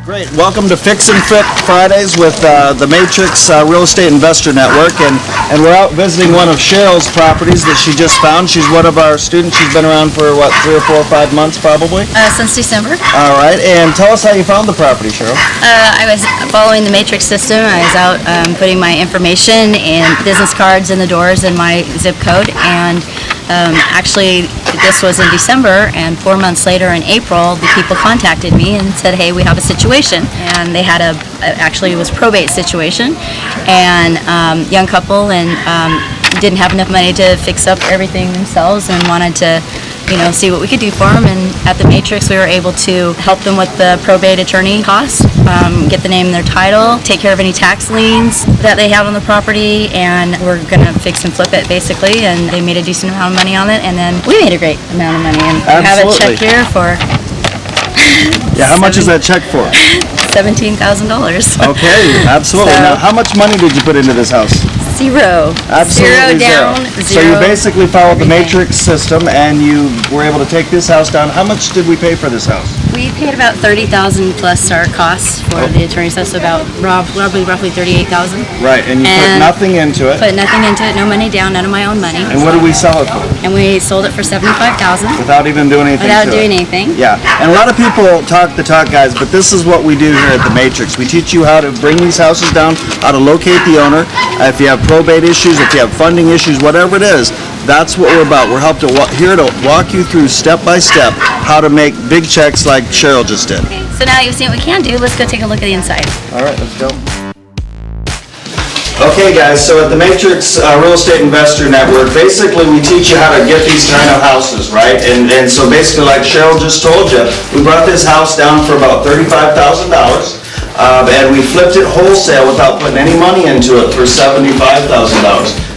Great. Welcome to Fix and Flip Fridays with the Matrix Real Estate Investor Network, and we're out visiting one of Cheryl's properties that she just found. She's one of our students. She's been around for, what, 3 or 4 or 5 months probably? Since December. All right, and tell us how you found the property, Cheryl. I was following the Matrix system. I was out putting my information and business cards in the doors and my zip code, and actually this was in December, and 4 months later in April the people contacted me and said, hey, we have a situation. And they had actually it was a probate situation, and young couple, and didn't have enough money to fix up everything themselves and wanted to see what we could do for them. And at the Matrix we were able to help them with the probate attorney costs, get the name and their title, take care of any tax liens that they have on the property, and we're going to fix and flip it basically. And they made a decent amount of money on it, and then we made a great amount of money. And I have a check here for yeah, how much is that check for? $17,000. Okay, absolutely. So, now, how much money did you put into this house? Zero. Absolutely Zero down, zero. zero. So you basically followed the everything. Matrix system, and you were able to take this house down. How much did we pay for this house? We paid about $30,000 plus our costs for the attorney's house, so about roughly $38,000. Right, and you put nothing into it. Put nothing into it, no money down, none of my own money. And what did we sell it for? And we sold it for $75,000 Without even doing anything without to doing it. anything. Yeah, and a lot of people talk the talk, guys, but this is what we do here at the Matrix. We teach you how to bring these houses down, how to locate the owner. If you have probate issues, if you have funding issues, whatever it is, that's what we're about. We're here to walk you through step by step how to make big checks like Cheryl just did. Okay, so now you've seen what we can do. Let's go take a look at the inside. All right, let's go. Okay, guys, so at the Matrix Real Estate Investor Network, basically we teach you how to get these kind of houses, right? And so basically, like Cheryl just told you, we brought this house down for about $35,000, and we flipped it wholesale without putting any money into it for $75,000.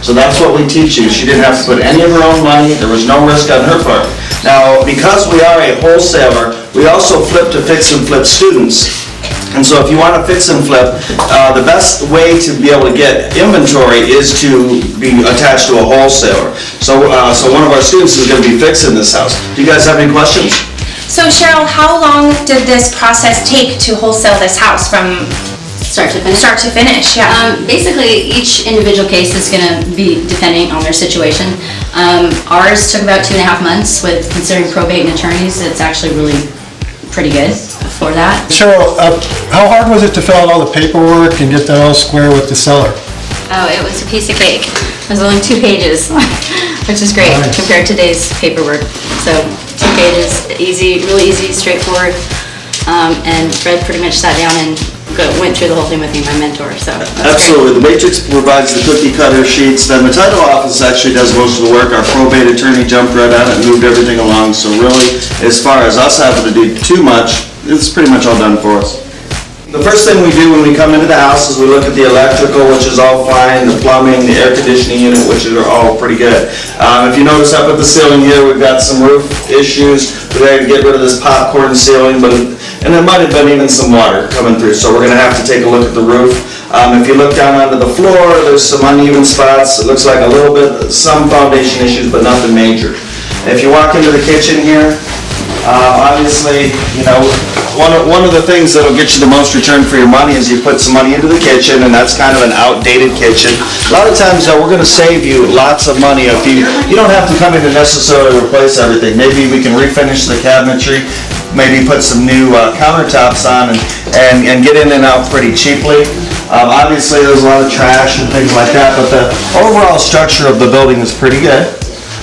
So that's what we teach you. She didn't have to put any of her own money. There was no risk on her part. Now, because we are a wholesaler, we also flip to fix and flip students. And so if you want to fix and flip, the best way to be able to get inventory is to be attached to a wholesaler. So one of our students is going to be fixing this house. Do you guys have any questions? So Cheryl, how long did this process take to wholesale this house from Start to finish? start to finish? Yeah. Basically, each individual case is going to be depending on their situation. Ours took about 2.5 months. With considering probate and attorneys, it's actually really pretty good for that. Cheryl, how hard was it to fill out all the paperwork and get that all square with the seller? Oh, it was a piece of cake. It was only 2 pages, which is great Nice. compared to today's paperwork. So 2 pages, easy, really easy, straightforward. And Fred pretty much sat down and went through the whole thing with me, my mentor. So Absolutely. The Matrix provides the cookie cutter sheets. Then the title office actually does most of the work. Our probate attorney jumped right on it and moved everything along. So really, as far as us having to do too much, it's pretty much all done for us. The first thing we do when we come into the house is we look at the electrical, which is all fine, the plumbing, the air conditioning unit, which are all pretty good. If you notice up at the ceiling here, we've got some roof issues. We had to get rid of this popcorn ceiling, and there might have been even some water coming through, so we're going to have to take a look at the roof. If you look down onto the floor, there's some uneven spots. It looks like a little bit, some foundation issues, but nothing major. If you walk into the kitchen here, obviously, one of the things that'll get you the most return for your money is you put some money into the kitchen, and that's kind of an outdated kitchen. A lot of times, though, we're going to save you lots of money if you don't have to come in to necessarily replace everything. Maybe we can refinish the cabinetry, maybe put some new countertops on, and get in and out pretty cheaply. Obviously, there's a lot of trash and things like that, but the overall structure of the building is pretty good.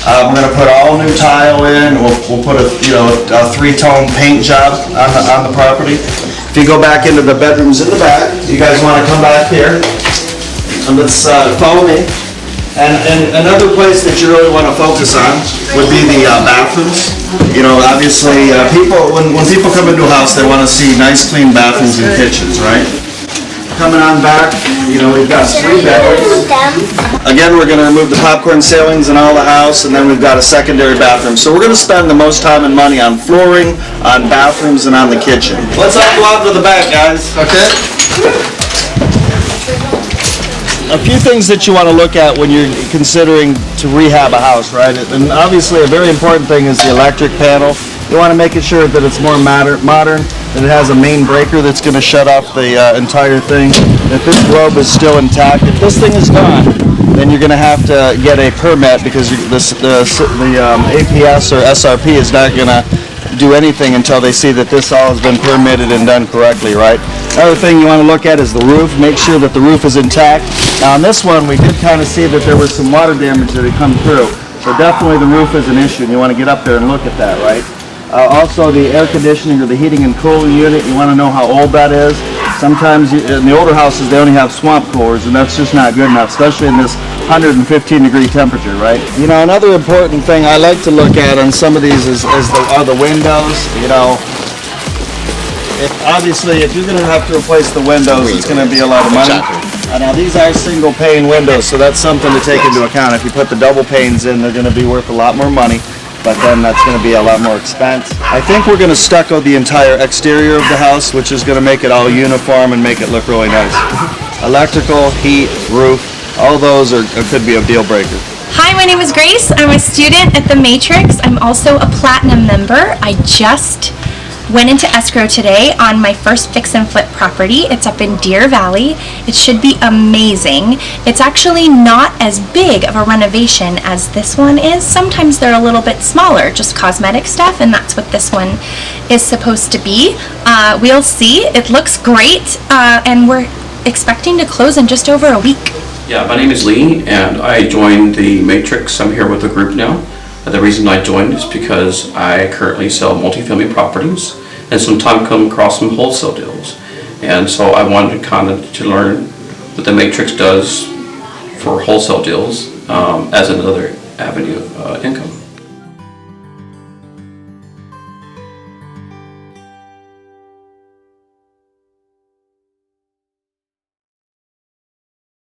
We're going to put all new tile in. We'll put a 3-tone paint job on the property. If you go back into the bedrooms in the back, you guys want to come back here, and let's follow me. And another place that you really want to focus on would be the bathrooms. Obviously, when people come into a house, they want to see nice, clean bathrooms and kitchens, right? Coming on back, we've got 3 bedrooms. Again, we're going to remove the popcorn ceilings in all the house, and then we've got a secondary bathroom. So we're going to spend the most time and money on flooring, on bathrooms, and on the kitchen. Let's all go out to the back, guys, okay? A few things that you want to look at when you're considering to rehab a house, right? And obviously a very important thing is the electric panel. You want to make sure that it's more modern. that it has a main breaker that's going to shut off the entire thing. If this globe is still intact, if this thing is gone, then you're going to have to get a permit because the APS or SRP is not going to do anything until they see that this all has been permitted and done correctly, right? Another thing you want to look at is the roof. Make sure that the roof is intact. Now on this one, we did kind of see that there was some water damage that had come through. So definitely the roof is an issue, and you want to get up there and look at that, right? Also the air conditioning or the heating and cooling unit, you want to know how old that is. Sometimes in the older houses, they only have swamp coolers, and that's just not good enough, especially in this 115-degree temperature, right? You know, another important thing I like to look at on some of these are the windows. You know, obviously, if you're going to have to replace the windows, it's going to be a lot of money. Now, these are single pane windows, so that's something to take into account. If you put the double panes in, they're going to be worth a lot more money, but then that's going to be a lot more expense. I think we're going to stucco the entire exterior of the house, which is going to make it all uniform and make it look really nice. Electrical, heat, roof, all those could be a deal breaker. Hi, my name is Grace. I'm a student at the Matrix. I'm also a Platinum member. I just went into escrow today on my first fix and flip property. It's up in Deer Valley. It should be amazing. It's actually not as big of a renovation as this one is. Sometimes they're a little bit smaller, just cosmetic stuff, and that's what this one is supposed to be. We'll see. It looks great, and we're expecting to close in just over a week. Yeah, my name is Lee, and I joined the Matrix. I'm here with the group now. The reason I joined is because I currently sell multifamily properties, and sometimes come across some wholesale deals. And so I wanted to learn what the Matrix does for wholesale deals as another avenue of income.